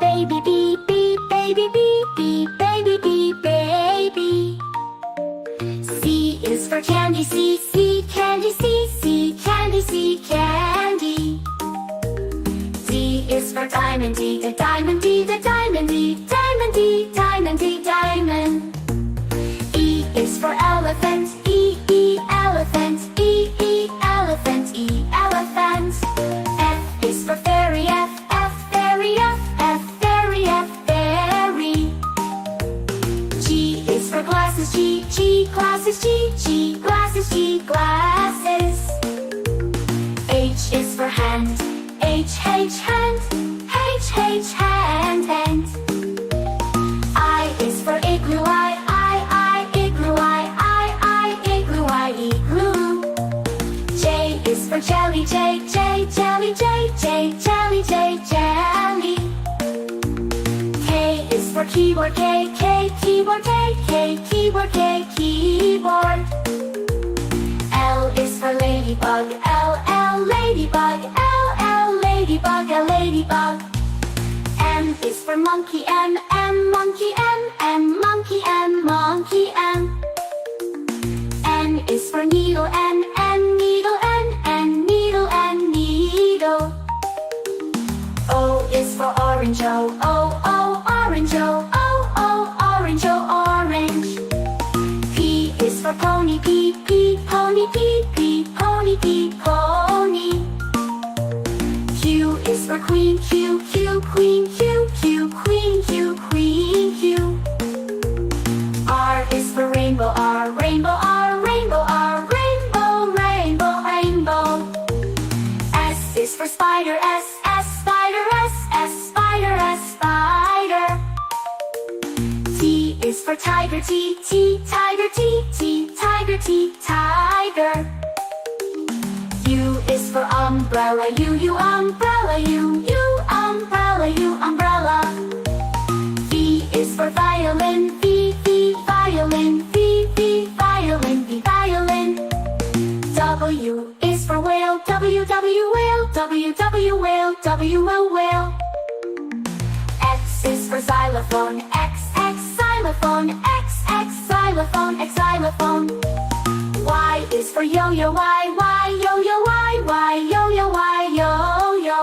baby, beep, beep, baby, beep, beep, baby, beep, baby. C is for candy, C, C, candy, C, C, candy, C, candy. D is for diamond, D, the diamond, D, the diamond, D, diamond, D, diamond, D, diamond. E is for elephant, E, E, elephant, E, E, elephant, E, elephant. F is for fairy, F, F, fairy, F, F, fairy, F, fairy. G is for glasses, G, G, glasses, G, G, glasses, G, glasses. H is for hand, H, H, hand, H, H, hand, hand. I is for igloo, I, igloo, I, igloo, I, igloo. J is for jelly, J, J, jelly, J, J, jelly, J, jelly. K is for keyboard, K, K, keyboard, K, K, keyboard, K, keyboard. L is for ladybug, L, L, ladybug, L, L, ladybug, L, ladybug. M is for monkey, M, M, monkey, M, M, monkey, M, monkey, M. N is for needle, N, N, needle, N, N, needle, N, needle. O is for orange, O, O, O, orange, O, O, O, orange, O, orange. P is for pony, P, P, pony, P, P, pony, P, pony. Q is for queen, Q, Q, queen, Q, Q, queen, Q, queen, Q. R is for rainbow, R, rainbow, R, rainbow, R, rainbow, rainbow, rainbow. S is for spider, S, S, spider, S, S, spider, S, spider. T is for tiger, T, T, tiger, T, T, tiger, T, tiger. U is for umbrella, U, umbrella, U, umbrella, U, umbrella. V is for violin, V, V, violin, V, V, violin, V, violin. W is for whale, W, W, whale, W, W, whale, W, whale. X is for xylophone, X, X, xylophone, X, X, xylophone, X, xylophone. Y is for yo-yo, Y, Y, yo-yo, Y, Y, yo-yo, Y, yo-yo.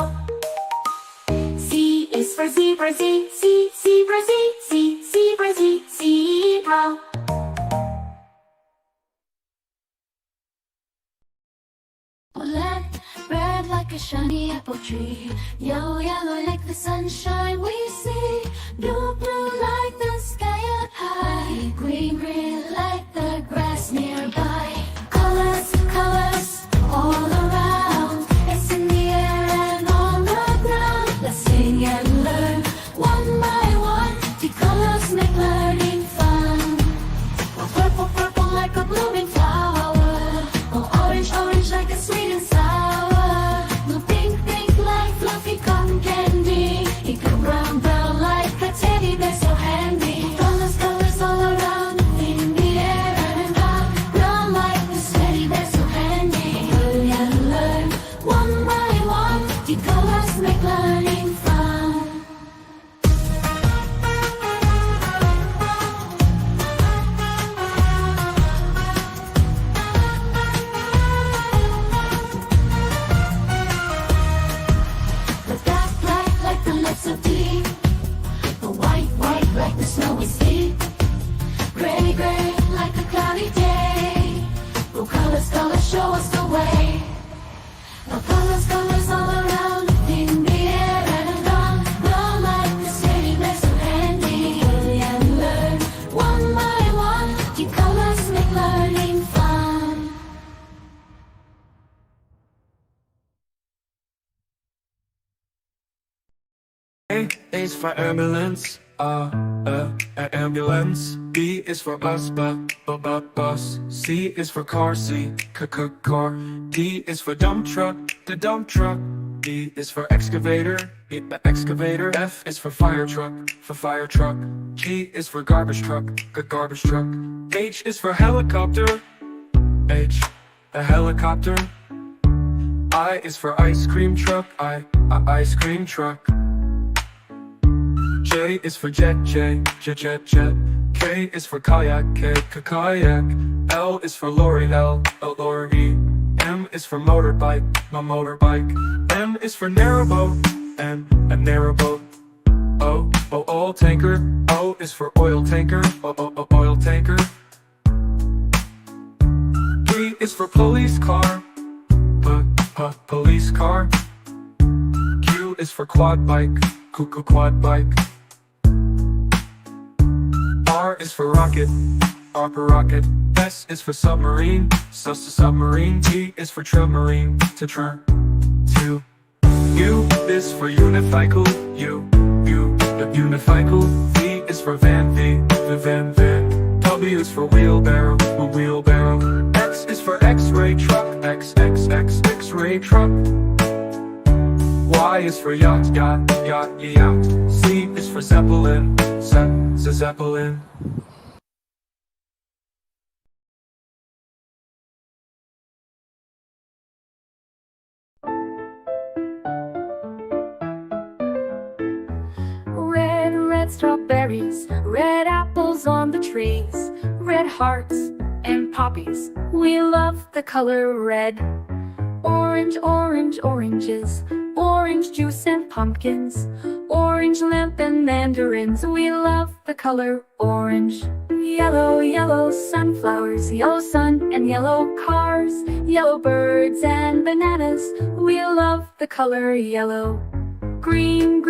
Z is for zebra, Z, Z, zebra, Z, Z, zebra, Z, zebra. Black, red like a shiny apple tree. Yellow, yellow like the sunshine we see. Blue, blue like the sky up high. Green, green like the grass nearby. Colors, colors all around. It's in the air and on the ground. Let's sing and learn one by one. The colors make learning fun. Oh, purple, purple like a blooming flower. Oh, orange, orange like a sweet and sour. Blue, pink, pink like fluffy cotton candy. Pink and brown, brown like a teddy bear so handy. Colors, colors all around in the air and round. Brown like this teddy bear so handy. Learn and learn one by one. The colors make learning fun. The black, black like the lips of tea. The white, white like the snowy sea. Gray, gray like a cloudy day. Blue colors, colors show us the way. The colors, colors all around in the air and around. Brown like the teddy bear so handy. Learn and learn one by one. The colors make learning fun. A is for ambulance, ambulance. B is for bus, bus. C is for car, C, car. D is for dump truck, the dump truck. E is for excavator, excavator. F is for fire truck, G is for garbage truck, garbage truck. H is for helicopter, H, a helicopter. I is for ice cream truck, ice cream truck. J is for jet, jet. K is for kayak, kayak. L is for lorry, lorry. M is for motorbike, motorbike. N is for narrowboat, N, a narrowboat. O, oil tanker. O is for oil tanker, oil tanker. P is for police car, police car. Q is for quad bike, quad bike. R is for rocket, rocket. S is for submarine, submarine. T is for submarine, to. U is for unicycle, unicycle. V is for van, van. W is for wheelbarrow, wheelbarrow. X is for X-ray truck, X-ray truck. Y is for yacht, yacht. Z is for zeppelin, zeppelin. Red strawberries, red apples on the trees, red hearts and poppies. We love the color red. Orange, oranges, orange juice and pumpkins, orange lamp and mandarins. We love the color orange. Yellow sunflowers, yellow sun and yellow cars, yellow birds and bananas. We love the color yellow. Green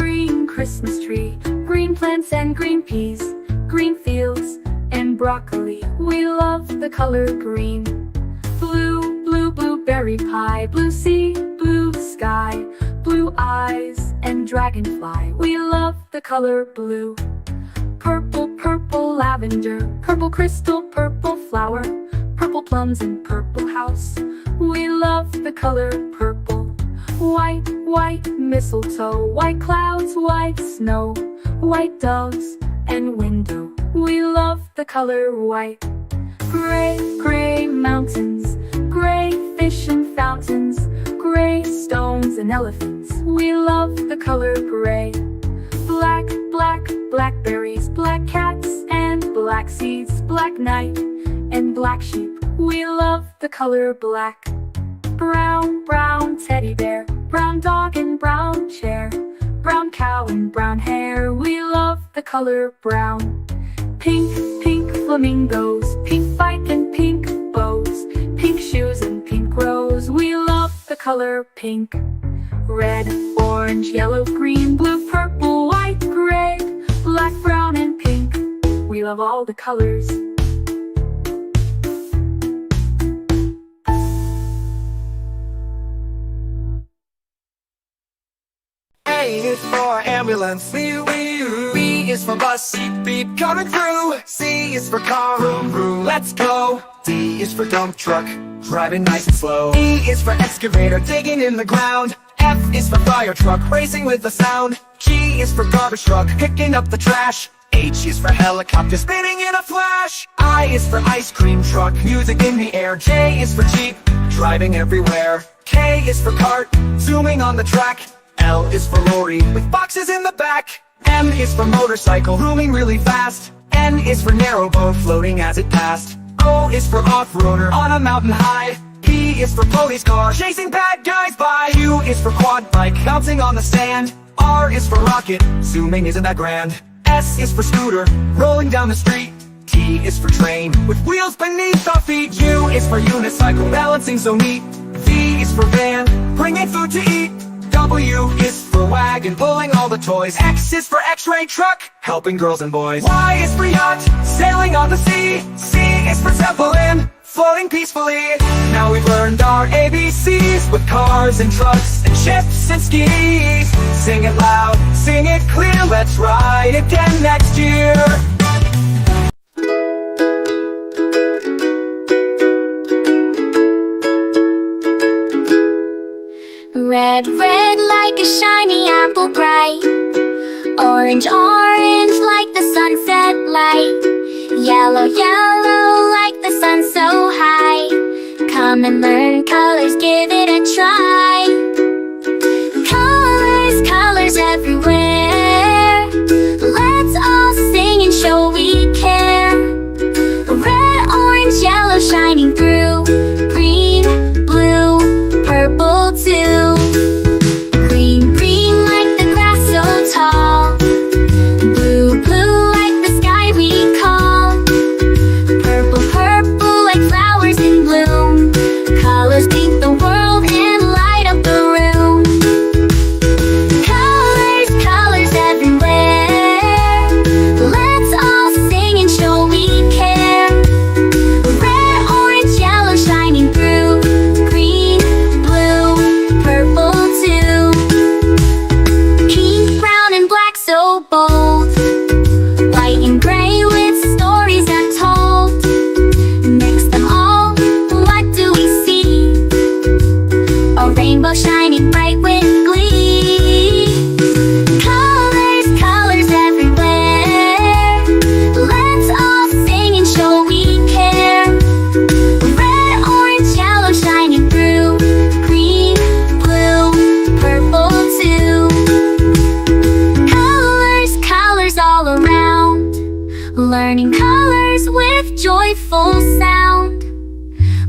Christmas tree, green plants and green peas, green fields and broccoli. We love the color green. Blue blueberry pie, blue sea, blue sky, blue eyes and dragonfly. We love the color blue. Purple lavender, purple crystal, purple flower, purple plums and purple house. We love the color purple. White mistletoe, white clouds, white snow, white doves and window. We love the color white. Gray mountains, gray fish and fountains, gray stones and elephants. We love the color gray. Blackberries, black cats and black seeds, black night and black sheep. We love the color black. Brown teddy bear, brown dog and brown chair, brown cow and brown hair. We love the color brown. Pink flamingos, pink bike and pink bows, pink shoes and pink rose. We love the color pink. Red, orange, yellow, green, blue, purple, white, gray, black, brown and pink. We love all the colors. A is for ambulance, B is for bus, beep coming through. C is for car, vroom, let's go. D is for dump truck, driving nice and slow. E is for excavator, digging in the ground. F is for fire truck, racing with the sound. G is for garbage truck, picking up the trash. H is for helicopter, spinning in a flash. I is for ice cream truck, music in the air. J is for jeep, driving everywhere. K is for cart, zooming on the track. L is for lorry, with boxes in the back. M is for motorcycle, zooming really fast. N is for narrowboat, floating as it passed. O is for off-roader, on a mountain high. P is for police car, chasing bad guys by. Q is for quad bike, bouncing on the sand. R is for rocket, zooming isn't that grand. S is for scooter, rolling down the street. T is for train, with wheels beneath our feet. U is for unicycle, balancing so neat. V is for van, bringing food to eat. W is for wagon, pulling all the toys. X is for X-ray truck, helping girls and boys. Y is for yacht, sailing on the sea. C is for zeppelin, floating peacefully. Now we've learned our ABCs, with cars and trucks and ships and skis. Sing it loud, sing it clear, let's ride again next year. Red like a shiny apple bright. Orange like the sunset light. Yellow like the sun so high. Come and learn colors, give it a try. Colors everywhere. colors with joyful sound.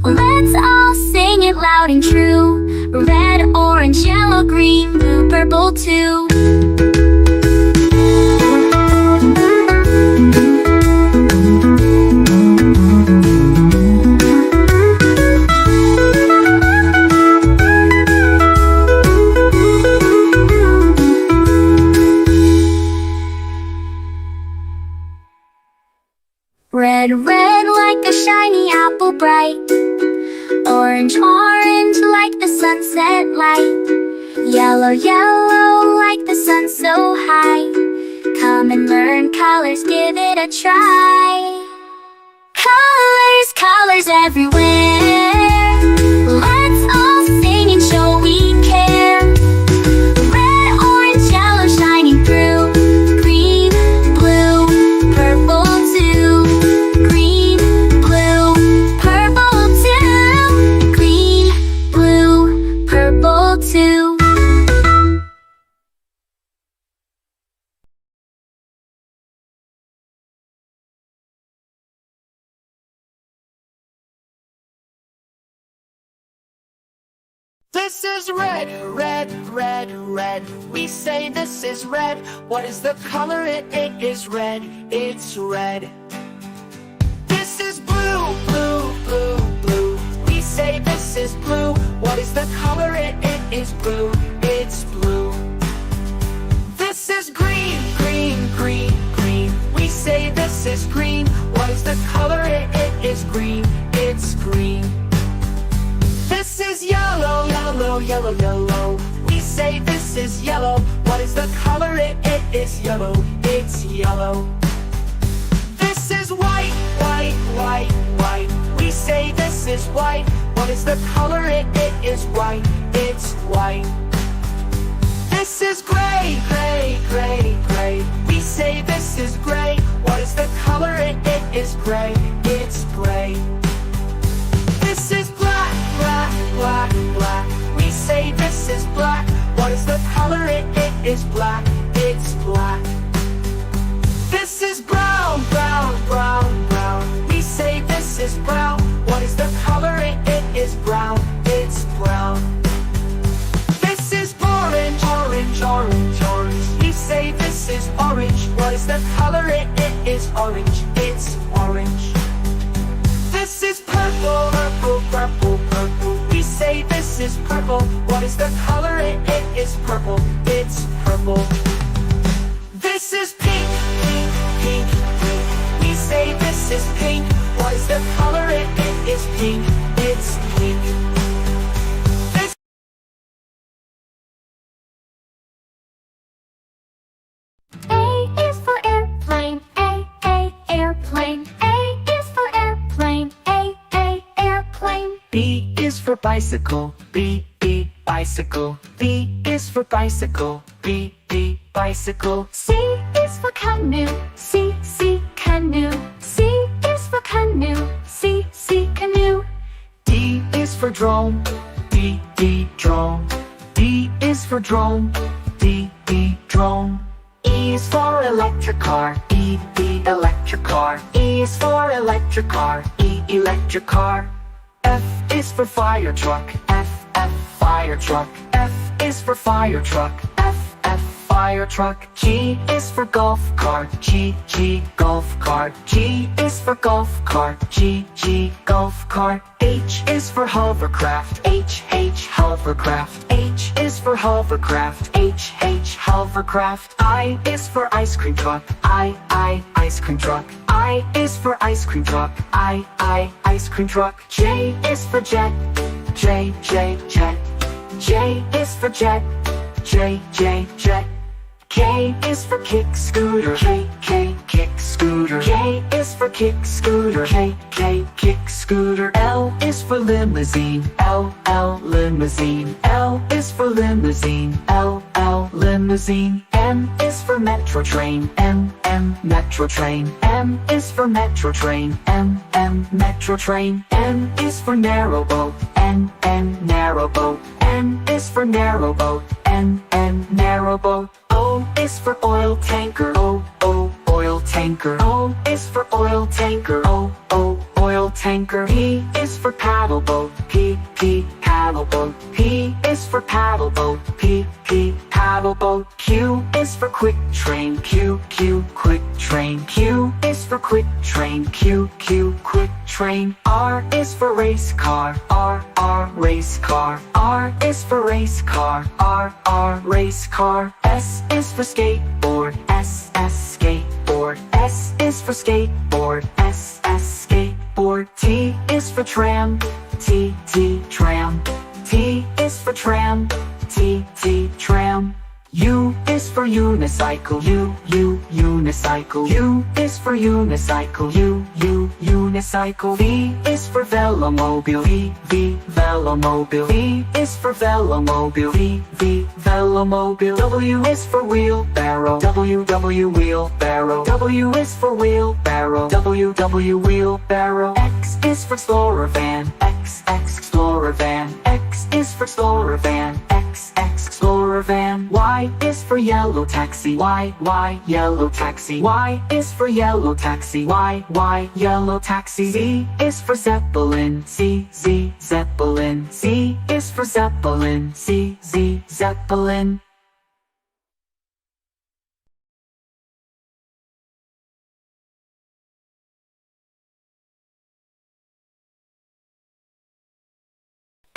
Let's all sing it loud and true. Red, orange, yellow, green, blue, purple too. Red, red like a shiny apple bright. Orange, orange like the sunset light. Yellow, yellow like the sun so high. Come and learn colors, give it a try. Colors, colors everywhere. Let's all sing and show we care. Red, orange, yellow shining through. Green, blue, purple too. Green, blue, purple too. Green, blue, purple too. This is red, red, red, red. We say this is red. What is the color? It is red. It's red. This is blue, blue, blue, blue. We say this is blue. What is the color? It is blue. It's blue. This is green, green, green, green. We say this is green. What is the color? It is green. It's green. This is yellow, yellow, yellow, yellow. We say this is yellow. What is the color? It is yellow. It's yellow. This is white, white, white, white. We say this is white. What is the color? It is white. It's white. This is gray, gray, gray, gray. We say this is gray. What is the color? It is gray. It's gray. This is black, black, black, black. We say this is black. What is the color? It is black. It's black. This is brown, brown, brown, brown. We say this is brown. What is the color? It is brown. It's brown. This is orange, orange, orange, orange. We say this is orange. What is the color? It is orange. It's orange. This is purple, purple, purple, purple. We say this is purple. What is the color? It is purple. It's purple. This is pink, pink, pink, pink. We say this is pink. What is the color? It is pink. It's pink. This A is for airplane. A, airplane. A is for airplane. A, airplane. B is for bicycle. B, bicycle. B is for bicycle. B, bicycle. C is for canoe. C, canoe. C is for canoe. C, canoe. D is for drone. D, drone. D is for drone. D, drone. E is for electric car. E, electric car. E is for electric car. E, electric car. F is for fire truck. F, fire truck. F is for fire truck. F, fire truck. G is for golf cart. G, golf cart. G is for golf cart. G, golf cart. H is for hovercraft. H, hovercraft. H is for hovercraft. H, hovercraft. I is for ice cream truck. I, ice cream truck. I is for ice cream truck. I, ice cream truck. J is for jet. J, jet. J is for jet. J, jet. K is for kick scooter. K, kick scooter. K is for kick scooter. K, kick scooter. L is for limousine. L, limousine. L is for limousine. L, limousine. M is for metro train. M, metro train. M is for metro train. M, metro train. N is for narrow boat. N, narrow boat. N is for narrow boat. N, narrow boat. O is for oil tanker. O, oil tanker. O is for oil tanker. O, oil tanker. P is for paddle boat. P, paddle boat. P is for paddle boat. P, paddle boat. Q is for quick train. Q, quick train. Q is for quick train. Q, quick train. R is for race car. R, race car. R is for race car. R, race car. S is for skateboard. S, skateboard. S is for skateboard. S, skateboard. T is for tram. T, tram. T is for tram. T, tram. U is for unicycle. U, unicycle. U is for unicycle. U, unicycle. V is for velomobile. V, velomobile. V is for velomobile. V, velomobile. W is for wheelbarrow. W, wheelbarrow. W is for wheelbarrow. W, wheelbarrow. X is for explorer van. X, explorer van. X is for explorer van. X, explorer van. Y is for yellow taxi. Y, yellow taxi. Y is for yellow taxi. Y, yellow taxi. Z is for zeppelin. Z, zeppelin. Z is for zeppelin. Z, zeppelin.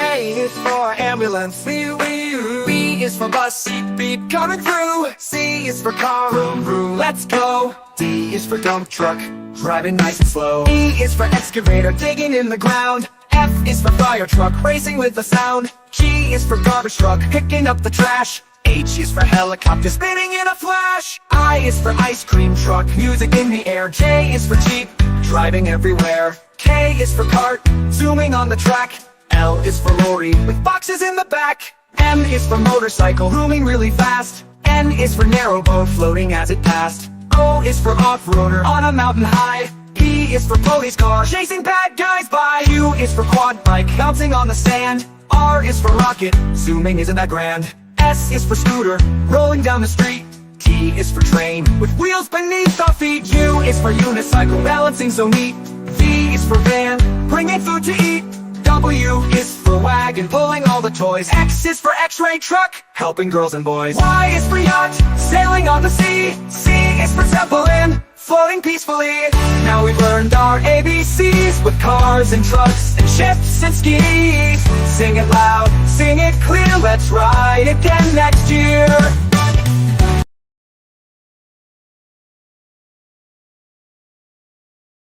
A is for ambulance. B is for bus. Beep, beep, coming through. C is for car. Vroom, vroom, let's go. D is for dump truck, driving nice and slow. E is for excavator, digging in the ground. F is for fire truck, racing with the sound. G is for garbage truck, picking up the trash. H is for helicopter, spinning in a flash. I is for ice cream truck, music in the air. J is for jeep, driving everywhere. K is for cart, zooming on the track. L is for lorry, with boxes in the back. M is for motorcycle, zooming really fast. N is for narrow boat, floating as it passed. O is for off-roader, on a mountain high. P is for police car, chasing bad guys by. Q is for quad bike, bouncing on the sand. R is for rocket, zooming isn't that grand. S is for scooter, rolling down the street. T is for train, with wheels beneath our feet. U is for unicycle, balancing so neat. V is for van, bringing food to eat. W is for wagon, pulling all the toys. X is for x-ray truck, helping girls and boys. Y is for yacht, sailing on the sea. C is for zeppelin, floating peacefully. Now we've learned our ABCs, with cars and trucks and ships and skis. Sing it loud, sing it clear, let's ride again next year.